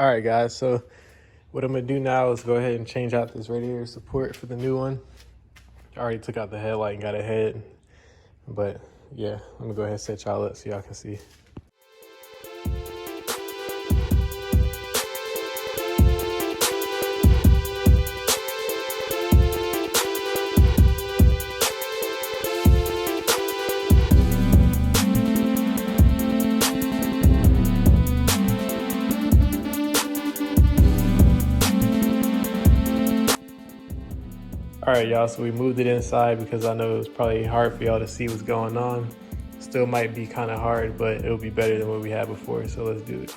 All right, guys, so what I'm gonna do now is go ahead and change out this radiator support for the new one. I already took out the headlight and got a head, but yeah, I'm gonna go ahead and set y'all up so y'all can see. All right, y'all, so we moved it inside because I know it was probably hard for y'all to see what's going on. Still might be kind of hard, but it'll be better than what we had before, so let's do it.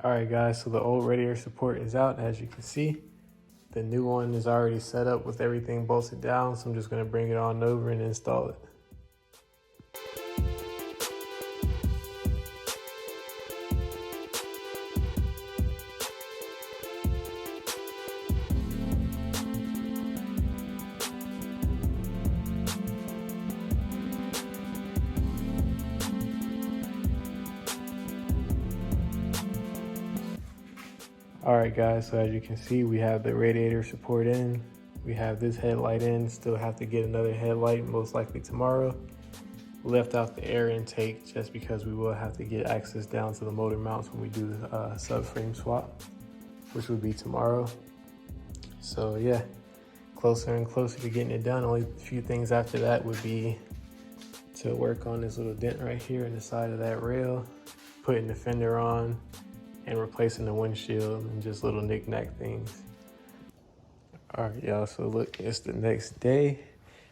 All right, guys, so the old radiator support is out, as you can see. The new one is already set up with everything bolted down, so I'm just gonna bring it on over and install it. All right, guys, so as you can see, we have the radiator support in. We have this headlight in, still have to get another headlight, most likely tomorrow. Left out the air intake just because we will have to get access down to the motor mounts when we do the subframe swap, which would be tomorrow. So yeah, closer and closer to getting it done. Only a few things after that would be to work on this little dent right here in the side of that rail, putting the fender on, and replacing the windshield and just little knick-knack things. All right, y'all, so look, it's the next day,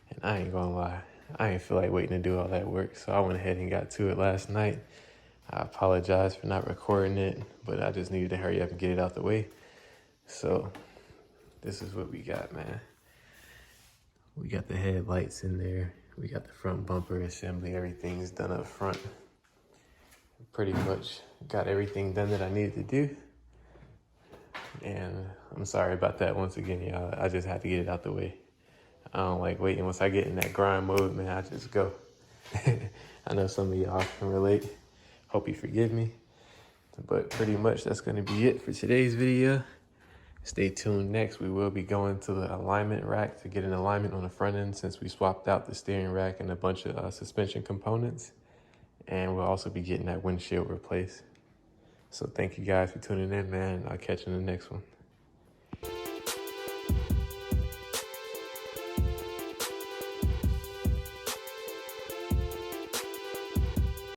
and I ain't gonna lie, I ain't feel like waiting to do all that work, so I went ahead and got to it last night. I apologize for not recording it, but I just needed to hurry up and get it out the way. So this is what we got, man. We got the headlights in there. We got the front bumper assembly. Everything's done up front. Pretty much got everything done that I needed to do. And I'm sorry about that once again, y'all. I just had to get it out the way. I don't like waiting. Once I get in that grind mode, man, I just go. I know some of y'all can relate. Hope you forgive me. But pretty much that's gonna be it for today's video. Stay tuned next. We will be going to the alignment rack to get an alignment on the front end since we swapped out the steering rack and a bunch of suspension components. And we'll also be getting that windshield replaced. So thank you guys for tuning in, man. I'll catch you in the next one.